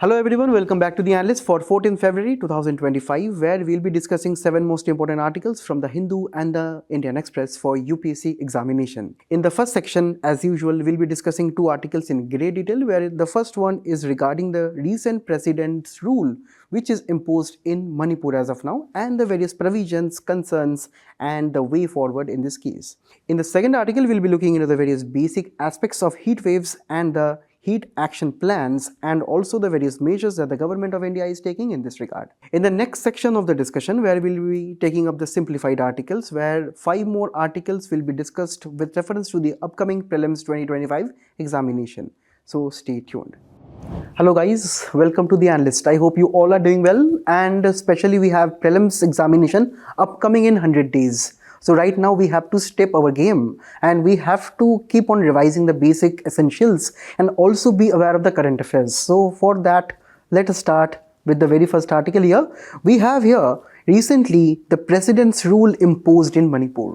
Hello everyone, welcome back to the Analyst for 14th February 2025, where we'll be discussing 7 most important articles from the Hindu and the Indian Express for UPSC examination. In the first section, as usual, we'll be discussing 2 articles in great detail, where the first one is regarding the recent president's rule which is imposed in Manipur as of now, and the various provisions, concerns, and the way forward in this case. In the second article, we'll be looking into the various basic aspects of heat waves and the heat action plans, and also the various measures that the government of India is taking in this regard. In the next section of the discussion, where we'll be taking up the simplified articles, where 5 more articles will be discussed with reference to the upcoming prelims 2025 examination. So stay tuned. Hello guys, welcome to the Analyst. I hope you all are doing well, and especially we have prelims examination upcoming in 100 days. So right now we have to step our game, and we have to keep on revising the basic essentials and also be aware of the current affairs. So for that, let us start with the very first article here. We have here recently the president's rule imposed in Manipur.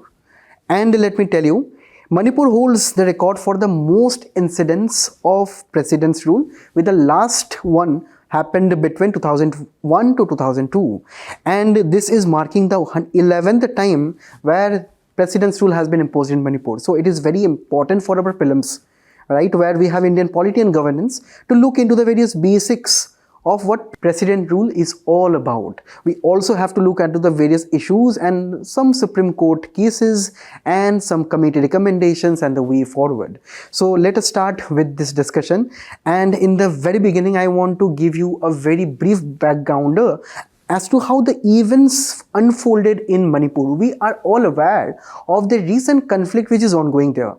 And let me tell you, Manipur holds the record for the most incidents of president's rule, with the last one happened between 2001 to 2002, and this is marking the 11th time where president's rule has been imposed in Manipur. So it is very important for our prelims, right, where we have Indian polity and governance, to look into the various basics of what president rule is all about. We also have to look at the various issues and some Supreme Court cases and some committee recommendations and the way forward. So let us start with this discussion, and in the very beginning I want to give you a very brief background as to how the events unfolded in Manipur. We are all aware of the recent conflict which is ongoing there.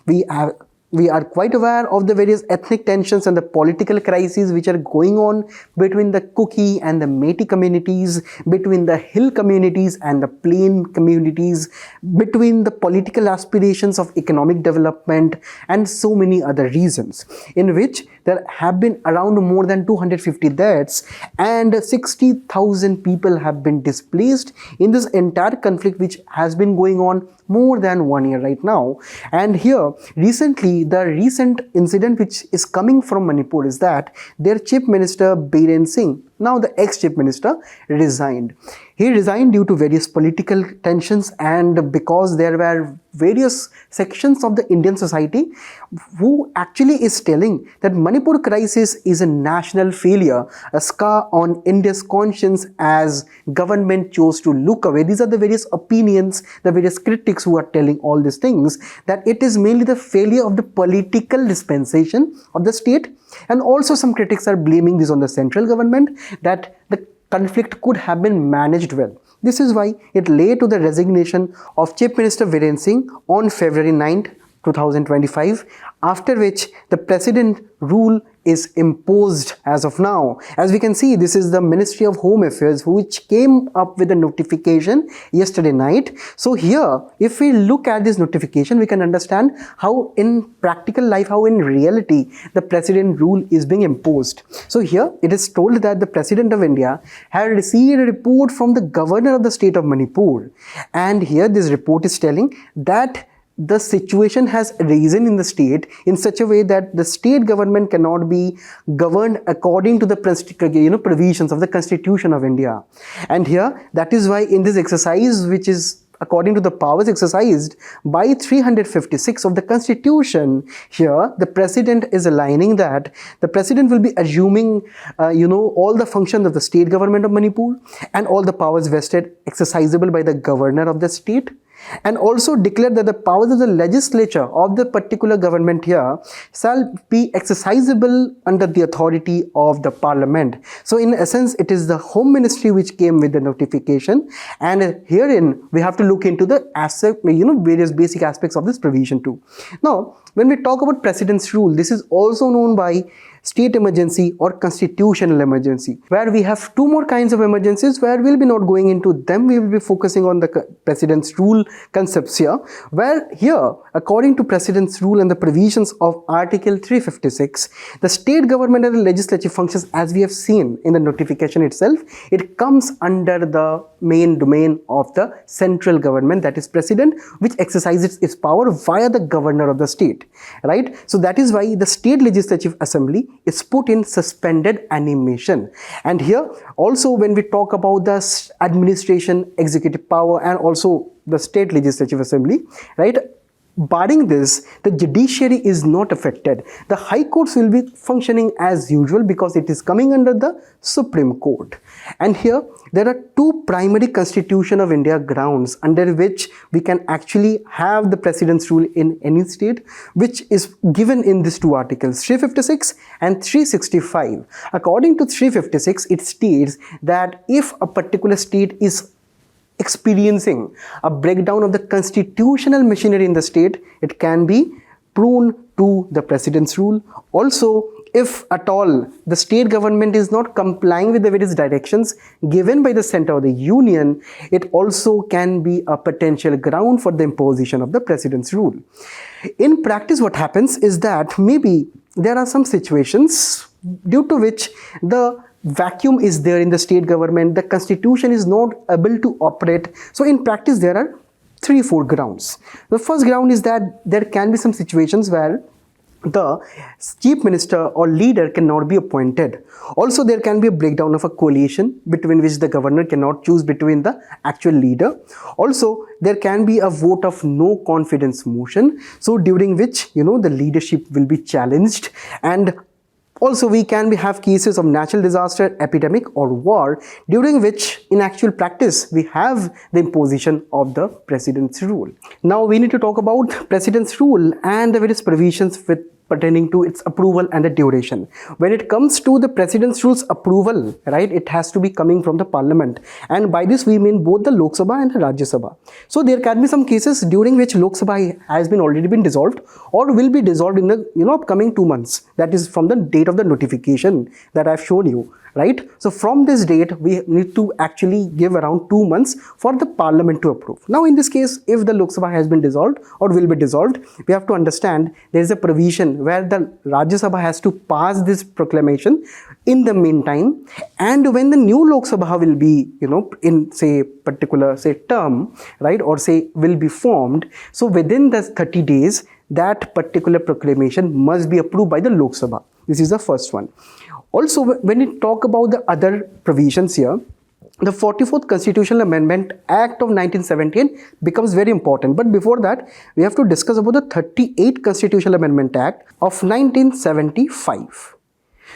We are quite aware of the various ethnic tensions and the political crises which are going on between the Kuki and the Meitei communities, between the hill communities and the plain communities, between the political aspirations of economic development, and so many other reasons, in which there have been around more than 250 deaths and 60,000 people have been displaced in this entire conflict which has been going on more than 1 year right now. And here recently, the recent incident which is coming from Manipur is that their Chief Minister Biren Singh, now the ex-Chief Minister, resigned. He resigned due to various political tensions, and because there were various sections of the Indian society who actually is telling that Manipur crisis is a national failure, a scar on India's conscience as government chose to look away. These are the various opinions, the various critics who are telling all these things, that it is mainly the failure of the political dispensation of the state. And also some critics are blaming this on the central government, that the conflict could have been managed well. This is why it led to the resignation of Chief Minister Biren Singh on February 9th, 2025, after which the president rule is imposed as of now. As we can see, this is the Ministry of Home Affairs which came up with a notification yesterday night. So here, if we look at this notification, we can understand how in practical life, how in reality, the president rule is being imposed. So here, it is told that the President of India had received a report from the governor of the state of Manipur. And here, this report is telling that the situation has arisen in the state in such a way that the state government cannot be governed according to the provisions of the Constitution of India. And here, that is why in this exercise, which is according to the powers exercised by 356 of the Constitution, here the president is aligning that the president will be assuming all the functions of the state government of Manipur and all the powers vested exercisable by the governor of the state, and also declare that the powers of the legislature of the particular government here shall be exercisable under the authority of the parliament. So in essence, it is the Home Ministry which came with the notification, and herein we have to look into the various basic aspects of this provision too. Now, when we talk about president's rule, this is also known by state emergency or constitutional emergency, where we have 2 more kinds of emergencies, where we'll be not going into them. We will be focusing on the president's rule concepts here, where here, according to president's rule and the provisions of Article 356, the state government and the legislative functions, as we have seen in the notification itself, it comes under the main domain of the central government, that is president, which exercises its power via the governor of the state, right? So that is why the state legislative assembly is put in suspended animation. And here also when we talk about the administration, executive power, and also the state legislative assembly, right, barring this, the judiciary is not affected. The high courts will be functioning as usual because it is coming under the Supreme Court. And here there are two primary Constitution of India grounds under which we can actually have the President's rule in any state, which is given in these two articles, 356 and 365. According to 356, it states that if a particular state is experiencing a breakdown of the constitutional machinery in the state, it can be prone to the President's rule. Also, if at all the state government is not complying with the various directions given by the center or the union, it also can be a potential ground for the imposition of the President's rule. In practice, what happens is that maybe there are some situations due to which the vacuum is there in the state government, the constitution is not able to operate. So in practice there are 3-4 grounds. The first ground is that there can be some situations where the chief minister or leader cannot be appointed. Also there can be a breakdown of a coalition between which the governor cannot choose between the actual leader. Also there can be a vote of no confidence motion, so during which the leadership will be challenged. And also, we can have cases of natural disaster, epidemic, or war, during which, in actual practice, we have the imposition of the President's rule. Now, we need to talk about President's rule and the various provisions pertaining to its approval and the duration. When it comes to the President's rules approval, right, it has to be coming from the Parliament, and by this we mean both the Lok Sabha and the Rajya Sabha. So there can be some cases during which Lok Sabha has already been dissolved or will be dissolved in the upcoming 2 months. That is from the date of the notification that I have shown you. Right? So from this date, we need to actually give around 2 months for the Parliament to approve. Now in this case, if the Lok Sabha has been dissolved or will be dissolved, we have to understand there is a provision where the Rajya Sabha has to pass this proclamation in the meantime, and when the new Lok Sabha will be, in particular term, right, or will be formed, so within the 30 days, that particular proclamation must be approved by the Lok Sabha. This is the first one. Also, when we talk about the other provisions here, the 44th Constitutional Amendment Act of 1978 becomes very important. But before that, we have to discuss about the 38th Constitutional Amendment Act of 1975.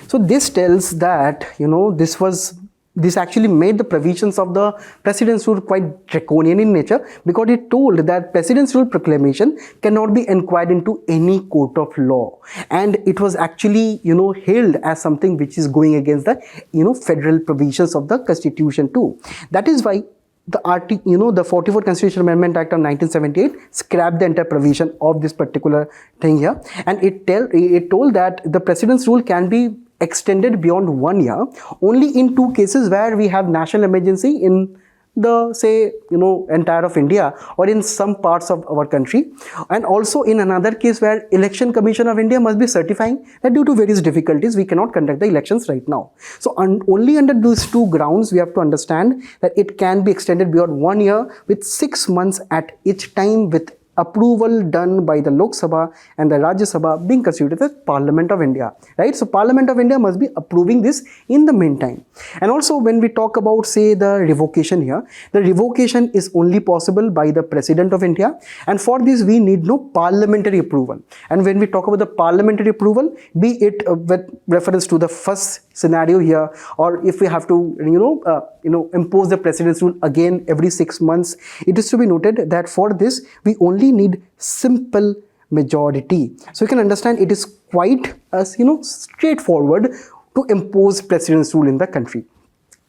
So this tells that, this actually made the provisions of the President's rule quite draconian in nature, because it told that President's rule proclamation cannot be inquired into any court of law, and it was actually hailed as something which is going against the federal provisions of the Constitution too. That is why the 44th Constitutional Amendment Act of 1978 scrapped the entire provision of this particular thing here, and it told that the President's rule can be extended beyond 1 year only in 2 cases where we have national emergency in the entire of India or in some parts of our country, and also in another case where Election Commission of India must be certifying that due to various difficulties we cannot conduct the elections right now. So only under these 2 grounds we have to understand that it can be extended beyond 1 year with 6 months at each time, with approval done by the Lok Sabha and the Rajya Sabha being considered as Parliament of India, right? So Parliament of India must be approving this in the meantime. And also when we talk about the revocation here, the revocation is only possible by the President of India, and for this we need no parliamentary approval. And when we talk about the parliamentary approval, be it with reference to the first scenario here, or if we have to impose the President's rule again every 6 months, it is to be noted that for this we only need simple majority. So you can understand it is quite straightforward to impose President's rule in the country.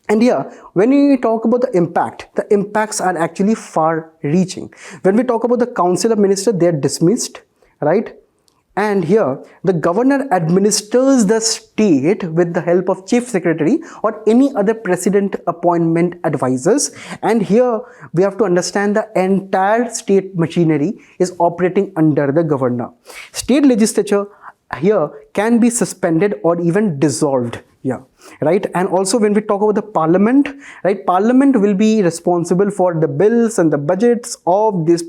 And here, when we talk about the impacts are actually far reaching. When we talk about the Council of Ministers, they are dismissed, right? And here, the governor administers the state with the help of chief secretary or any other president appointment advisors. And here, we have to understand the entire state machinery is operating under the governor. State legislature here can be suspended or even dissolved. Yeah, right. And also when we talk about the Parliament, right, Parliament will be responsible for the bills and the budgets of this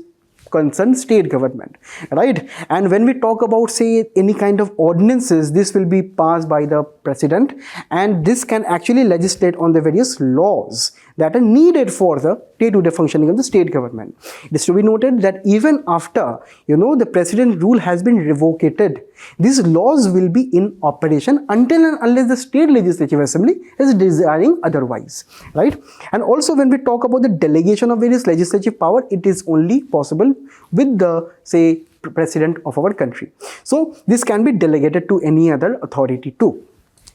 concerned state government, right? And when we talk about, say, any kind of ordinances, this will be passed by the president, and this can actually legislate on the various laws that are needed for the day-to-day functioning of the state government. It is to be noted that even after, the president rule has been revoked, these laws will be in operation until and unless the state legislative assembly is desiring otherwise, right? And also, when we talk about the delegation of various legislative power, it is only possible with the, say, president of our country. So this can be delegated to any other authority too.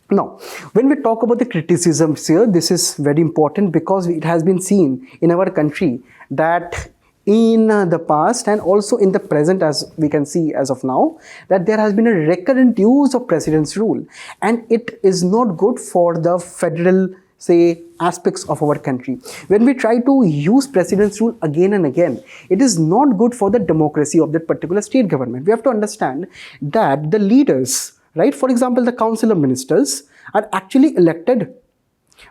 Now, when we talk about the criticisms here, this is very important because it has been seen in our country that in the past and also in the present, as we can see as of now, that there has been a recurrent use of president's rule, and it is not good for the federal, say, aspects of our country. When we try to use president's rule again and again, it is not good for the democracy of that particular state government. We have to understand that the leaders, right, for example, the council of ministers are actually elected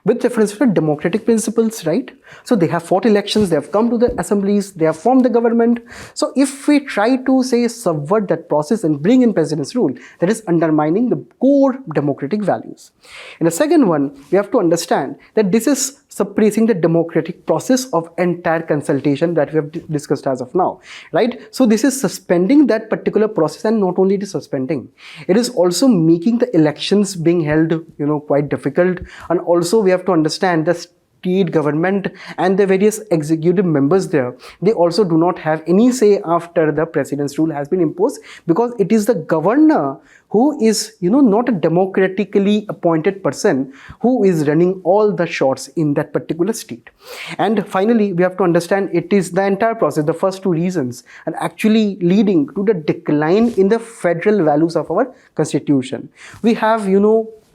with reference to the democratic principles, right? So they have fought elections, they have come to the assemblies, they have formed the government. So if we try to, say, subvert that process and bring in president's rule, that is undermining the core democratic values. And the second one, we have to understand that this is suppressing the democratic process of entire consultation that we have discussed as of now, right? So this is suspending that particular process, and not only it is suspending, it is also making the elections being held, quite difficult. And also we have to understand the state government and the various executive members there, they also do not have any say after the president's rule has been imposed, because it is the governor who is, not a democratically appointed person who is running all the shots in that particular state. And finally, we have to understand it is the entire process, the first two reasons, are actually leading to the decline in the federal values of our constitution. We have,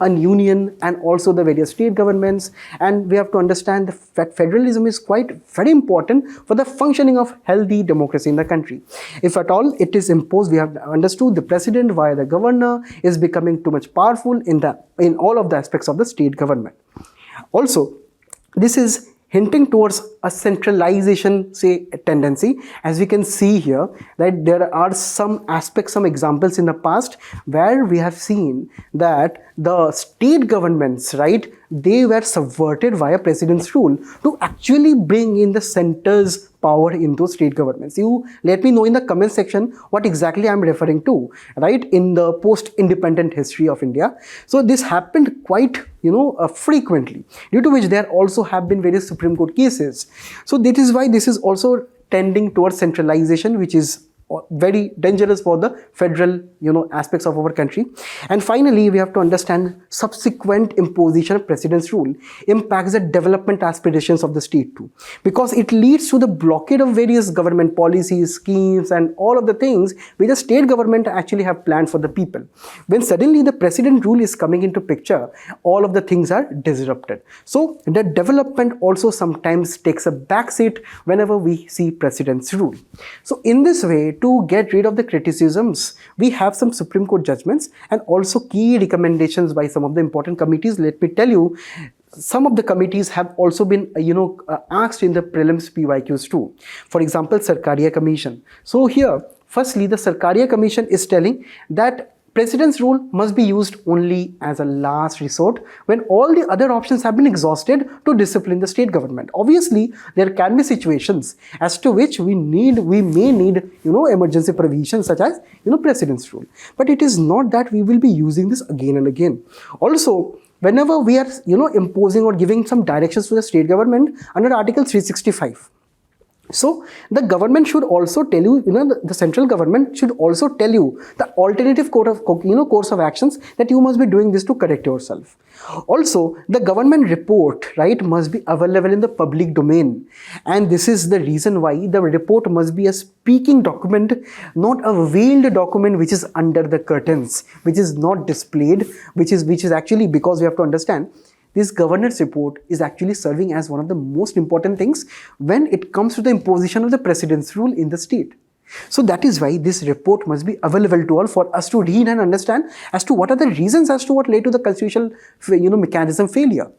an union and also the various state governments, and we have to understand that federalism is very important for the functioning of healthy democracy in the country. If at all it is imposed, we have understood the president via the governor is becoming too much powerful in all of the aspects of the state government. Also, this is hinting towards a centralization, say, tendency. As we can see here, that there are some aspects, some examples in the past where we have seen that the state governments, right, they were subverted via president's rule to actually bring in the center's power in those state governments. You let me know in the comment section what exactly I'm referring to, right, in the post-independent history of India. So this happened quite, frequently, due to which there also have been various Supreme Court cases. So that is why this is also tending towards centralization, which is very dangerous for the federal, aspects of our country. And finally, we have to understand subsequent imposition of president's rule impacts the development aspirations of the state too, because it leads to the blockade of various government policies, schemes, and all of the things which the state government actually have planned for the people. When suddenly the president rule is coming into picture, all of the things are disrupted. So the development also sometimes takes a backseat whenever we see president's rule. So in this way, to get rid of the criticisms, we have some Supreme Court judgments and also key recommendations by some of the important committees. Let me tell you, some of the committees have also been, asked in the prelims PYQs too. For example, Sarkaria Commission. So here, firstly, the Sarkaria Commission is telling that president's rule must be used only as a last resort when all the other options have been exhausted to discipline the state government. Obviously, there can be situations as to which we may need, emergency provisions such as, president's rule. But it is not that we will be using this again and again. Also, whenever we are, imposing or giving some directions to the state government under Article 365, so the government should also tell you, the central government should also tell you the alternative course of actions that you must be doing this to correct yourself. Also, the government report, right, must be available in the public domain. And this is the reason why the report must be a speaking document, not a veiled document which is under the curtains, which is not displayed, which is actually, because we have to understand, this governor's report is actually serving as one of the most important things when it comes to the imposition of the president's rule in the state. So that is why this report must be available to all for us to read and understand as to what are the reasons as to what led to the constitutional, mechanism failure.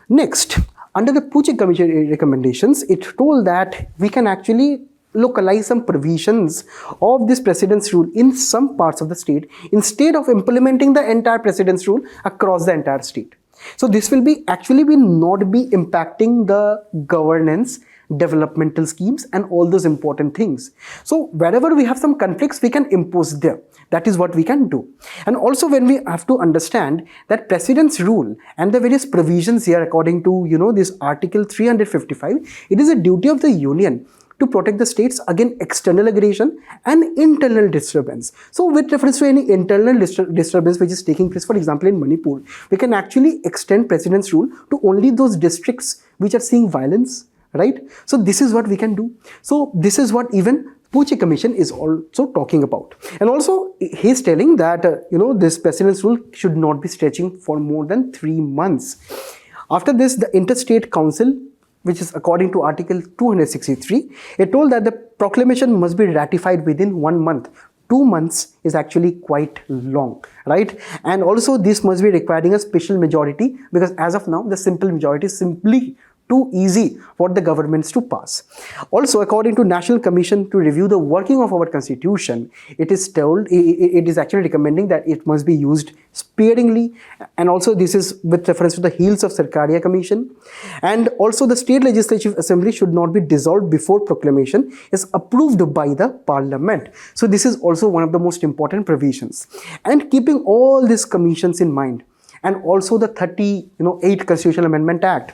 Next, under the Puche Commission recommendations, it told that we can actually localize some provisions of this precedence rule in some parts of the state instead of implementing the entire precedence rule across the entire state. So this will be actually will not be impacting the governance, developmental schemes and all those important things. So wherever we have some conflicts, we can impose there. That is what we can do. And also when we have to understand that precedence rule and the various provisions here according to this article 355, it is a duty of the union to protect the states against external aggression and internal disturbance. So with reference to any internal disturbance which is taking place, for example in Manipur, we can actually extend precedence rule to only those districts which are seeing violence, right? So this is what we can do. So this is what even Pucci Commission is also talking about. And also he's telling that this precedence rule should not be stretching for more than 3 months. After this, the Interstate Council, which is according to Article 263, it told that the proclamation must be ratified within 1 month. 2 months is actually quite long, right? And also this must be requiring a special majority, because as of now the simple majority is simply too easy for the governments to pass. Also, according to National Commission to review the working of our constitution, it is actually recommending that it must be used sparingly, and also this is with reference to the heels of Sarkaria Commission. And also the State Legislative Assembly should not be dissolved before proclamation is approved by the Parliament. So this is also one of the most important provisions. And keeping all these commissions in mind, and also the 38 Constitutional Amendment Act,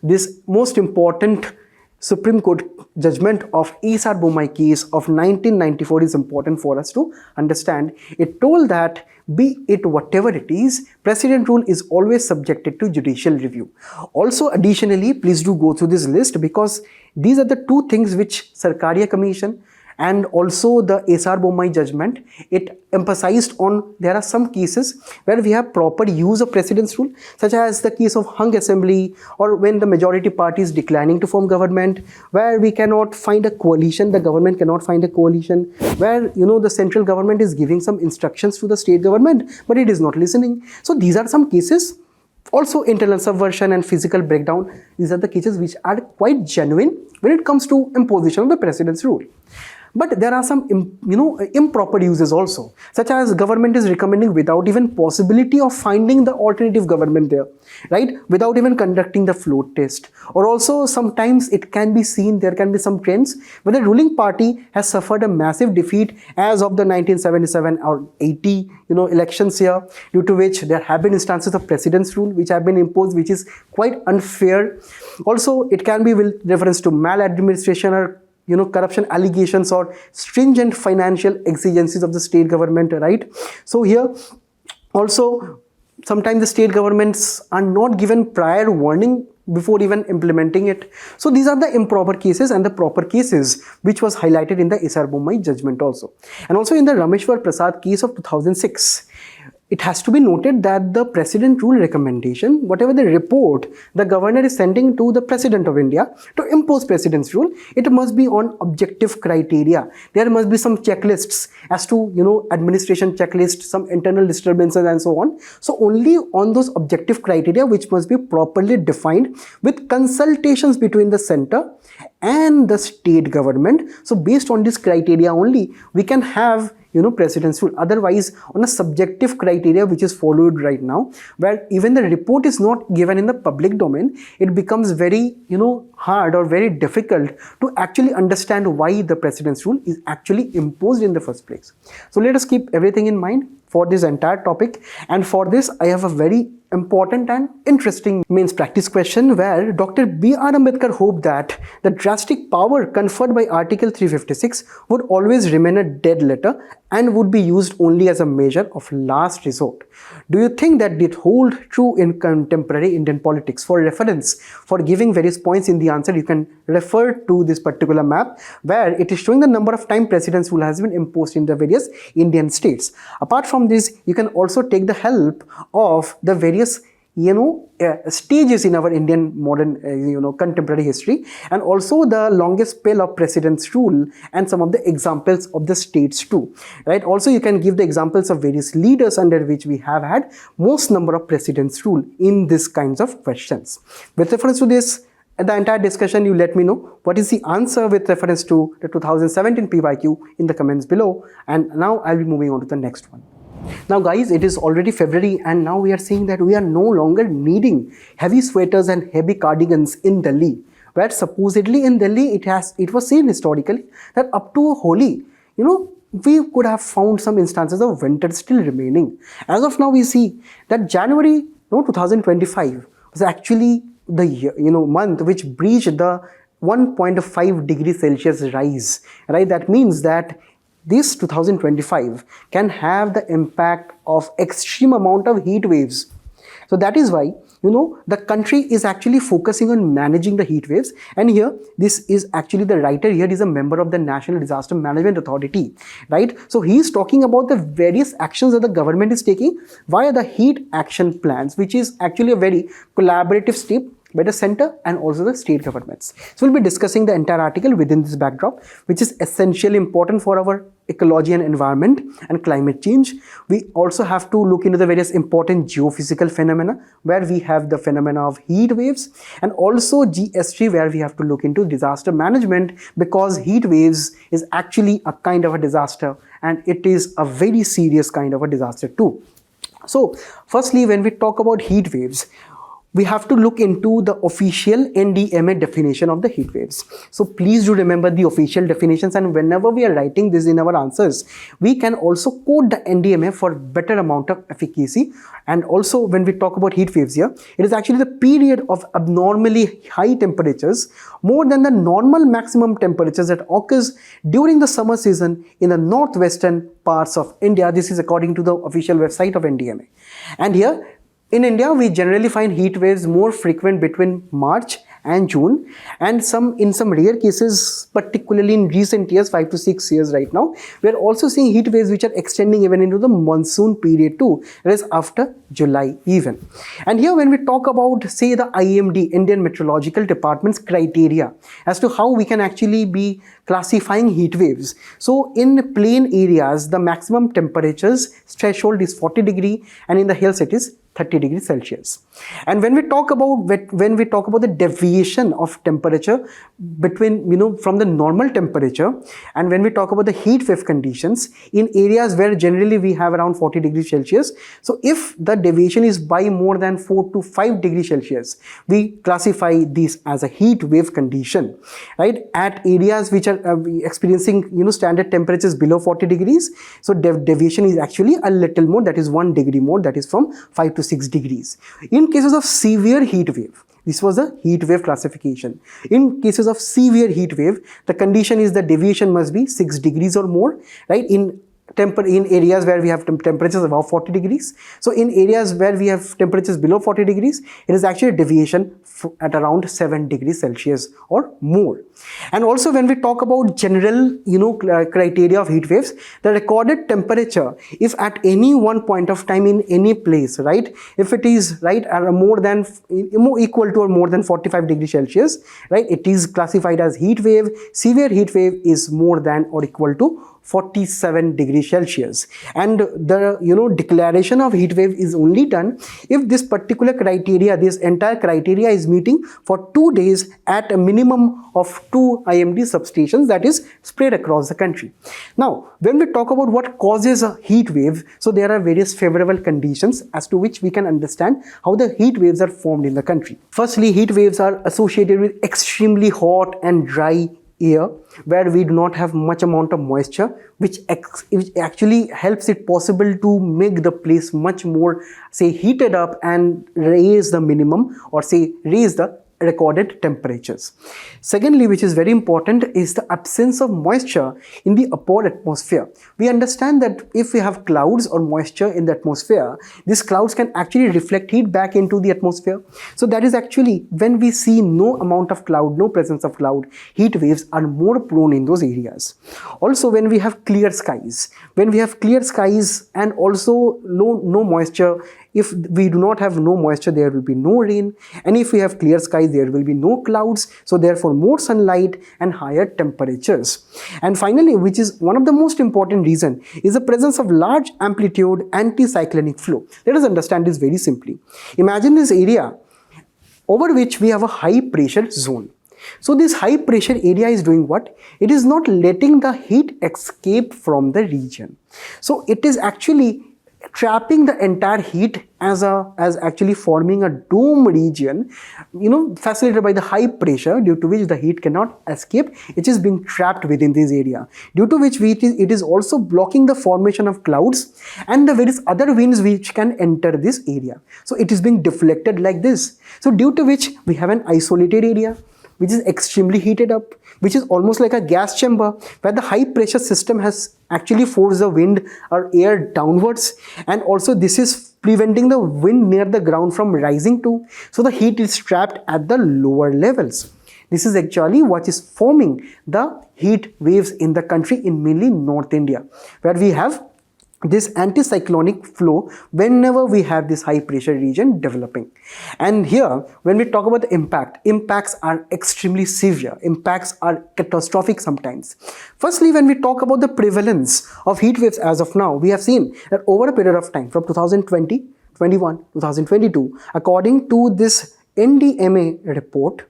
this most important Supreme Court judgment of Isar Bommai case of 1994 is important for us to understand. It told that be it whatever it is, precedent rule is always subjected to judicial review. Also, additionally, please do go through this list, because these are the two things which Sarkaria Commission and also the Isar Bommai judgment, it emphasized on. There are some cases where we have proper use of precedence rule, such as the case of hung assembly, or when the majority party is declining to form government, where we cannot find a coalition, the government cannot find a coalition, where the central government is giving some instructions to the state government, but it is not listening. So these are some cases. Also internal subversion and physical breakdown, these are the cases which are quite genuine when it comes to imposition of the precedence rule. But there are some improper uses also, such as government is recommending without even possibility of finding the alternative government there, right? Without even conducting the float test. Or also sometimes it can be seen, there can be some trends where the ruling party has suffered a massive defeat as of the 1977 or 80 elections here, due to which there have been instances of precedence rule which have been imposed, which is quite unfair. Also it can be with reference to maladministration or corruption allegations or stringent financial exigencies of the state government, right? So here also sometimes the state governments are not given prior warning before even implementing it. So these are the improper cases and the proper cases which was highlighted in the Isar Bommai judgment also. And also in the Rameshwar Prasad case of 2006, it has to be noted that the precedent rule recommendation, whatever the report the governor is sending to the President of India to impose precedence rule, it must be on objective criteria. There must be some checklists as to, administration checklist, some internal disturbances and so on. So only on those objective criteria which must be properly defined with consultations between the center and the state government. So based on this criteria only, we can have precedence rule. Otherwise, on a subjective criteria which is followed right now, where even the report is not given in the public domain, it becomes very hard or very difficult to actually understand why the precedence rule is actually imposed in the first place. So let us keep everything in mind for this entire topic, and for this I have a very important and interesting mains practice question, where Dr. B.R. Ambedkar hoped that the drastic power conferred by Article 356 would always remain a dead letter and would be used only as a measure of last resort. Do you think that did hold true in contemporary Indian politics? For reference, for giving various points in the answer, you can refer to this particular map, where it is showing the number of time precedence rule has been imposed in the various Indian states. Apart from this, you can also take the help of the various stages in our Indian modern contemporary history, and also the longest spell of precedence rule and some of the examples of the states too, right? Also you can give the examples of various leaders under which we have had most number of precedence rule in these kinds of questions. With reference to this, at the entire discussion, you let me know what is the answer with reference to the 2017 PYQ in the comments below. And now I'll be moving on to the next one. Now guys, it is already February and now we are seeing that we are no longer needing heavy sweaters and heavy cardigans in Delhi, where supposedly in Delhi it was seen historically that up to Holi, we could have found some instances of winter still remaining. As of now, we see that January 2025 was actually the month which breached the 1.5 degrees Celsius rise, right? That means that this 2025 can have the impact of extreme amount of heat waves. So that is why the country is actually focusing on managing the heat waves. And here, this is actually the writer here is a member of the National Disaster Management Authority, right? So he is talking about the various actions that the government is taking via the heat action plans, which is actually a very collaborative step by the center and also the state governments. So we'll be discussing the entire article within this backdrop, which is essentially important for our ecology and environment and climate change. We also have to look into the various important geophysical phenomena, where we have the phenomena of heat waves, and also GST, where we have to look into disaster management, because heat waves is actually a kind of a disaster and it is a very serious kind of a disaster too. So firstly, when we talk about heat waves, we have to look into the official NDMA definition of the heat waves. So please do remember the official definitions, and whenever we are writing this in our answers, we can also quote the NDMA for better amount of efficacy. And also when we talk about heat waves here, it is actually the period of abnormally high temperatures, more than the normal maximum temperatures that occurs during the summer season in the northwestern parts of India. This is according to the official website of NDMA. And here, in India, we generally find heat waves more frequent between March and June, and in some rare cases, particularly in recent years, 5 to 6 years right now, we are also seeing heat waves which are extending even into the monsoon period too, that is after July even. And here when we talk about, say, the IMD, Indian Meteorological Department's criteria as to how we can actually be classifying heat waves. So in plain areas, the maximum temperatures threshold is 40 degree, and in the hills it is 30 degrees Celsius. And when we talk about the deviation of temperature between from the normal temperature, and when we talk about the heat wave conditions in areas where generally we have around 40 degrees Celsius, so if the deviation is by more than 4 to 5 degrees Celsius, we classify this as a heat wave condition, right? At areas which are experiencing standard temperatures below 40 degrees, so deviation is actually a little more, that is 1 degree more, that is from 5 to 6 degrees. In cases of severe heat wave, this was a heat wave classification. In cases of severe heat wave, the condition is the deviation must be 6 degrees or more, right? In areas where we have temperatures above 40 degrees. So in areas where we have temperatures below 40 degrees, it is actually a deviation at around 7 degrees Celsius or more. And also when we talk about general criteria of heat waves, the recorded temperature, if at any one point of time in any place, right, if it is equal to or more than 45 degrees Celsius, right, it is classified as heat wave. Severe heat wave is more than or equal to 47 degrees Celsius. And the declaration of heat wave is only done if this particular criteria, this entire criteria is meeting for 2 days at a minimum of 2 IMD substations, that is spread across the country. Now, when we talk about what causes a heat wave, so there are various favorable conditions as to which we can understand how the heat waves are formed in the country. Firstly, heat waves are associated with extremely hot and dry air, where we do not have much amount of moisture, which actually helps it possible to make the place much more, say, heated up and raise the minimum, or say raise the recorded temperatures. Secondly, which is very important, is the absence of moisture in the upper atmosphere. We understand that if we have clouds or moisture in the atmosphere, these clouds can actually reflect heat back into the atmosphere. So that is actually when we see no amount of cloud, no presence of cloud, heat waves are more prone in those areas. Also, when we have clear skies, and also no moisture, if we do not have no moisture, there will be no rain, and if we have clear skies, there will be no clouds, so therefore more sunlight and higher temperatures. And finally, which is one of the most important reason, is the presence of large amplitude anticyclonic flow. Let us understand this very simply. Imagine this area over which we have a high pressure zone. So this high pressure area is doing what? It is not letting the heat escape from the region. So it is actually trapping the entire heat as actually forming a dome region, facilitated by the high pressure, due to which the heat cannot escape. It is being trapped within this area, due to which it is also blocking the formation of clouds and the various other winds which can enter this area. So it is being deflected like this. So due to which we have an isolated area which is extremely heated up, which is almost like a gas chamber, where the high pressure system has actually forced the wind or air downwards, and also this is preventing the wind near the ground from rising too. So the heat is trapped at the lower levels. This is actually what is forming the heat waves in the country, in mainly North India, where we have this anticyclonic flow whenever we have this high pressure region developing. And here, when we talk about the impacts are extremely severe. Impacts are catastrophic sometimes. Firstly, when we talk about the prevalence of heat waves as of now, we have seen that over a period of time from 2020, 21, 2022, according to this NDMA report,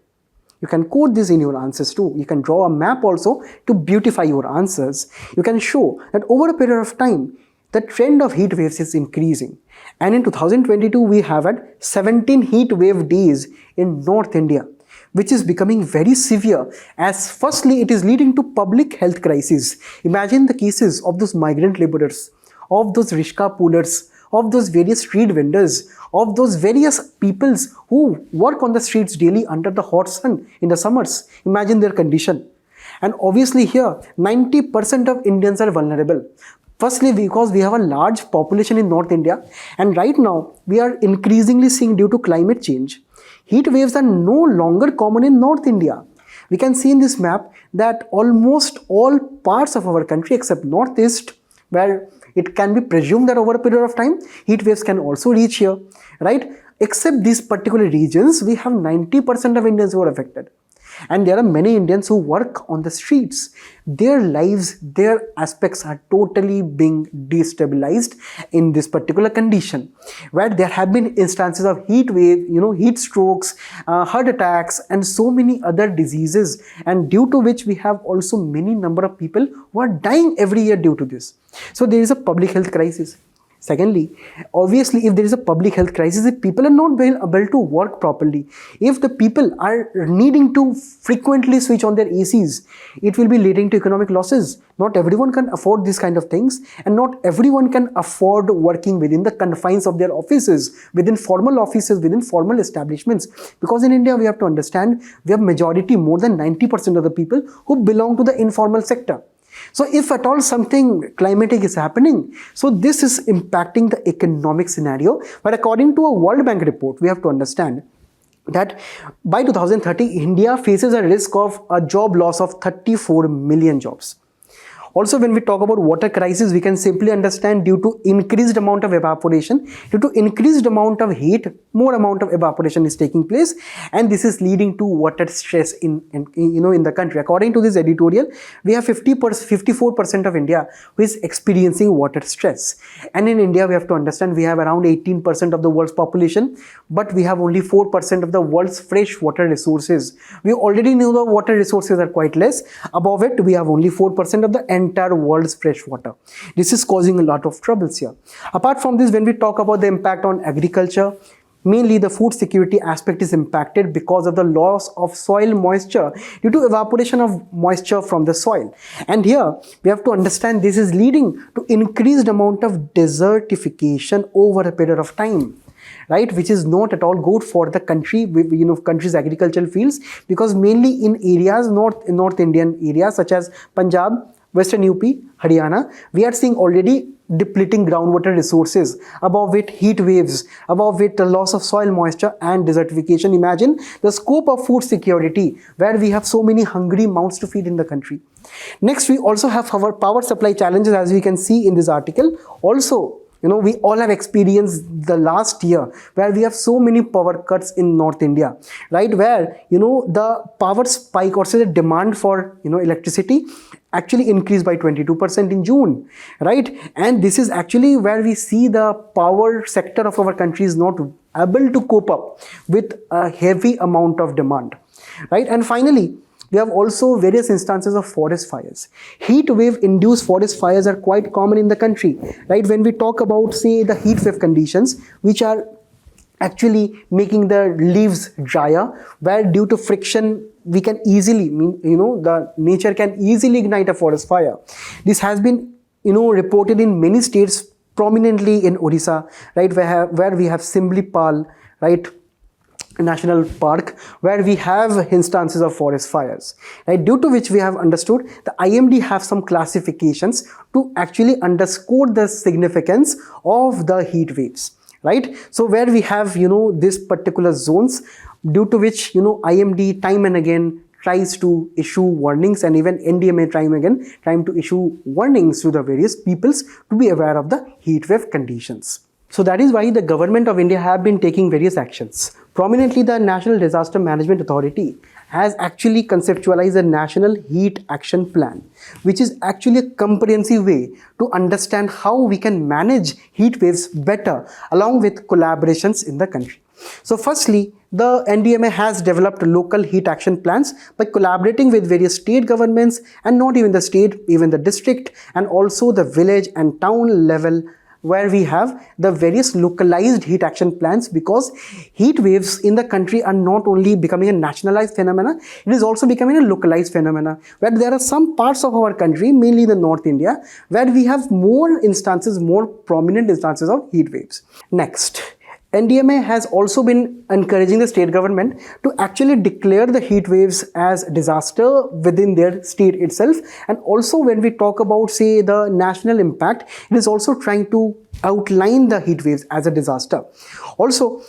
you can quote this in your answers too. You can draw a map also to beautify your answers. You can show that over a period of time, the trend of heat waves is increasing. And in 2022, we have had 17 heat wave days in North India, which is becoming very severe, as firstly, it is leading to public health crisis. Imagine the cases of those migrant laborers, of those rishka pullers, of those various street vendors, of those various peoples who work on the streets daily under the hot sun in the summers. Imagine their condition. And obviously here, 90% of Indians are vulnerable. Firstly, because we have a large population in North India, and right now we are increasingly seeing, due to climate change, heat waves are no longer common in North India. We can see in this map that almost all parts of our country except Northeast, where it can be presumed that over a period of time, heat waves can also reach here, right? Except these particular regions, we have 90% of Indians who are affected. And there are many Indians who work on the streets. Their lives, their aspects are totally being destabilized in this particular condition, where there have been instances of heat wave, heat strokes, heart attacks, and so many other diseases, and due to which we have also many number of people who are dying every year due to this. So there is a public health crisis. Secondly, obviously, if there is a public health crisis, if people are not able to work properly, if the people are needing to frequently switch on their ACs, it will be leading to economic losses. Not everyone can afford these kind of things, and not everyone can afford working within the confines of their offices, within formal establishments. Because in India, we have to understand, we have majority, more than 90% of the people who belong to the informal sector. So if at all something climatic is happening, so this is impacting the economic scenario. But according to a World Bank report, we have to understand that by 2030, India faces a risk of a job loss of 34 million jobs. Also, when we talk about water crisis, we can simply understand, due to increased amount of evaporation, due to increased amount of heat, more amount of evaporation is taking place, and this is leading to water stress in the country. According to this editorial, we have 54% of India who is experiencing water stress. And in India, we have to understand, we have around 18% of the world's population, but we have only 4% of the world's fresh water resources. We already know the water resources are quite less. Above it, we have only 4% of the entire world's fresh water. This is causing a lot of troubles here. Apart from this, when we talk about the impact on agriculture, mainly the food security aspect is impacted because of the loss of soil moisture due to evaporation of moisture from the soil. And here we have to understand, this is leading to increased amount of desertification over a period of time, right, which is not at all good for the country, country's agricultural fields, because mainly in areas, North Indian areas such as Punjab, Western UP, Haryana, we are seeing already depleting groundwater resources, above it heat waves, above it the loss of soil moisture and desertification. Imagine the scope of food security, where we have so many hungry mouths to feed in the country. Next, we also have our power supply challenges, as we can see in this article. Also, We all have experienced the last year where we have so many power cuts in North India, right? Where, the power spike or say the demand for, electricity actually increased by 22% in June, right? And this is actually where we see the power sector of our country is not able to cope up with a heavy amount of demand, right? And finally, we have also various instances of forest fires. Heat wave induced forest fires are quite common in the country, right? When we talk about, say, the heat wave conditions, which are actually making the leaves drier, where due to friction, we can easily, the nature can easily ignite a forest fire. This has been, reported in many states, prominently in Odisha, right? Where we have Simlipal, right? National Park, where we have instances of forest fires, right? Due to which we have understood the IMD have some classifications to actually underscore the significance of the heat waves, right? So where we have, this particular zones, due to which, IMD time and again tries to issue warnings, and even NDMA trying to issue warnings to the various peoples to be aware of the heat wave conditions. So that is why the government of India have been taking various actions. Prominently, the National Disaster Management Authority has actually conceptualized a National Heat Action Plan, which is actually a comprehensive way to understand how we can manage heat waves better along with collaborations in the country. So firstly, the NDMA has developed local heat action plans by collaborating with various state governments, and not even the state, even the district, and also the village and town level, where we have the various localized heat action plans, because heat waves in the country are not only becoming a nationalized phenomena, it is also becoming a localized phenomena, where there are some parts of our country, mainly the North India, where we have more prominent instances of heat waves. Next, NDMA has also been encouraging the state government to actually declare the heat waves as disaster within their state itself. And also when we talk about, say, the national impact, it is also trying to outline the heat waves as a disaster. Also,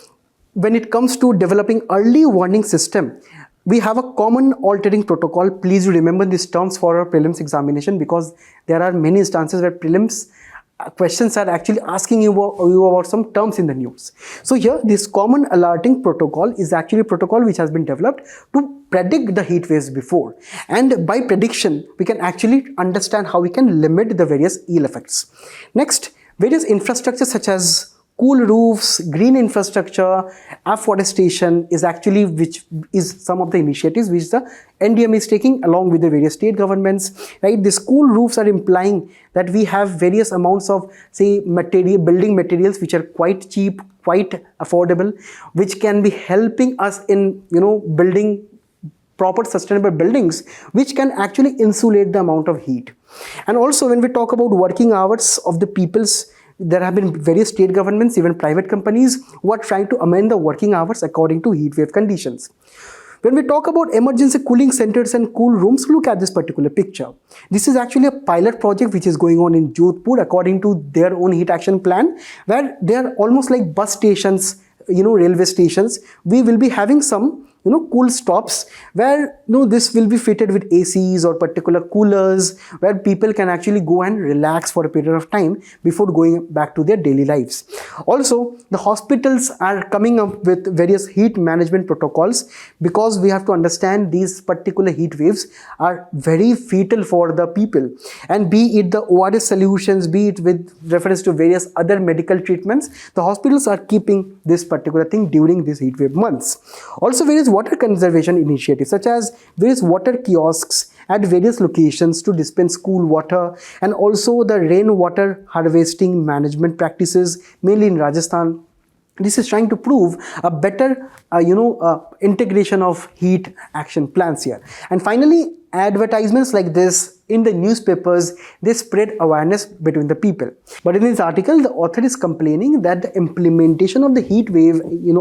when it comes to developing early warning system, we have a common altering protocol. Please remember these terms for our prelims examination, because there are many instances where prelims questions are actually asking you about some terms in the news. So here, this common alerting protocol is actually a protocol which has been developed to predict the heat waves before. And by prediction, we can actually understand how we can limit the various ill effects. Next, various infrastructure such as cool roofs, green infrastructure, afforestation which is some of the initiatives which the NDMA is taking along with the various state governments, right? These cool roofs are implying that we have various amounts of, say, building materials which are quite cheap, quite affordable, which can be helping us in, building proper sustainable buildings, which can actually insulate the amount of heat. And also when we talk about working hours of the peoples, there have been various state governments, even private companies, who are trying to amend the working hours according to heat wave conditions. When we talk about emergency cooling centers and cool rooms, look at this particular picture. This is actually a pilot project which is going on in Jodhpur according to their own heat action plan, where they are almost like bus stations, railway stations. We will be having some cool stops where this will be fitted with ACs or particular coolers, where people can actually go and relax for a period of time before going back to their daily lives. Also, the hospitals are coming up with various heat management protocols, because we have to understand these particular heat waves are very fatal for the people, and be it the ORS solutions, be it with reference to various other medical treatments, the hospitals are keeping this particular thing during these heat wave months. Also, various water conservation initiatives such as various water kiosks at various locations to dispense cool water, and also the rainwater harvesting management practices, mainly in Rajasthan. This is trying to prove a better integration of heat action plans here. And finally, advertisements like this in the newspapers, they spread awareness between the people. But in this article, the author is complaining that the implementation of the heat wave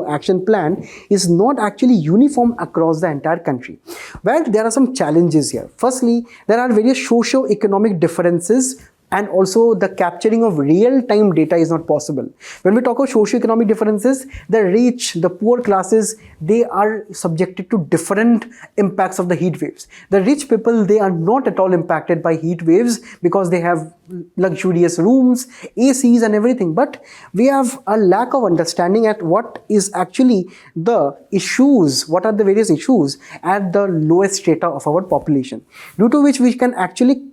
action plan is not actually uniform across the entire country, where there are some challenges here. Firstly, there are various socio-economic differences and also the capturing of real-time data is not possible. When we talk of socio-economic differences, the rich, the poor classes, they are subjected to different impacts of the heat waves. The rich people, they are not at all impacted by heat waves because they have luxurious rooms, ACs and everything. But we have a lack of understanding at what is actually the issues, what are the various issues at the lowest strata of our population, due to which we can actually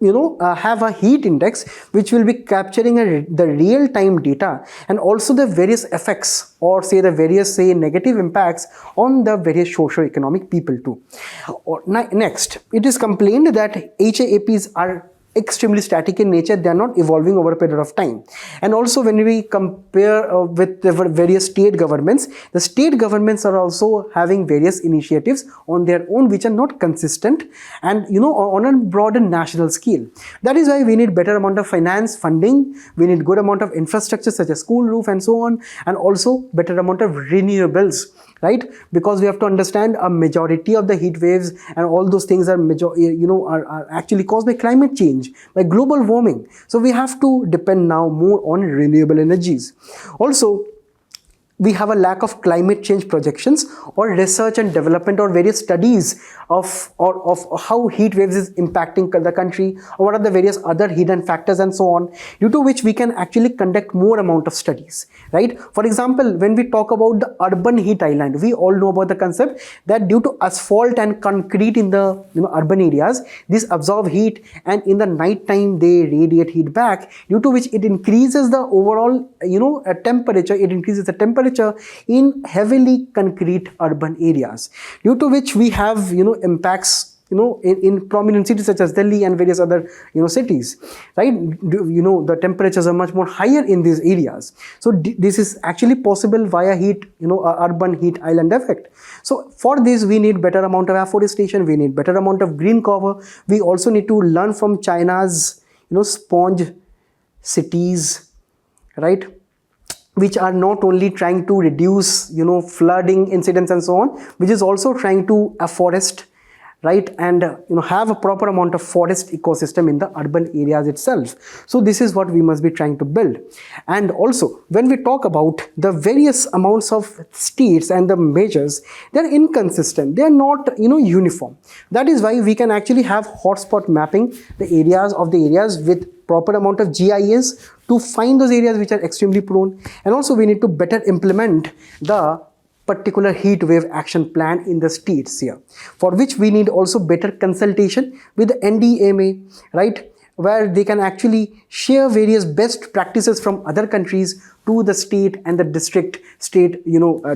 have a heat index which will be capturing the real-time data and also the various effects, or say the various negative impacts on the various socio-economic people too. Next, it is complained that HAPs are extremely static in nature. They are not evolving over a period of time. And also when we compare with the various state governments, the state governments are also having various initiatives on their own which are not consistent and on a broader national scale. That is why we need better amount of finance funding, we need good amount of infrastructure such as school roof and so on, and also better amount of renewables, right? Because we have to understand a majority of the heat waves and all those things are actually caused by climate change, by global warming. So we have to depend now more on renewable energies. Also, we have a lack of climate change projections or research and development or various studies of how heat waves is impacting the country, or what are the various other hidden factors and so on, due to which we can actually conduct more amount of studies, right? For example, when we talk about the urban heat island, we all know about the concept that due to asphalt and concrete in the urban areas, these absorb heat and in the night time they radiate heat back, due to which it increases the overall temperature, it increases the temperature in heavily concrete urban areas, due to which we have impacts in prominent cities such as Delhi and various other cities, right? The temperatures are much more higher in these areas. So this is actually possible via heat, urban heat island effect. So for this we need better amount of afforestation, we need better amount of green cover. We also need to learn from China's sponge cities, right, which are not only trying to reduce flooding incidents and so on, which is also trying to afforest, right, and have a proper amount of forest ecosystem in the urban areas itself. So this is what we must be trying to build. And also when we talk about the various amounts of states and the measures, they are inconsistent, they are not uniform. That is why we can actually have hotspot mapping the areas with proper amount of GIS to find those areas which are extremely prone. And also we need to better implement the particular heat wave action plan in the states here, for which we need also better consultation with the NDMA, right, where they can actually share various best practices from other countries to the state and the state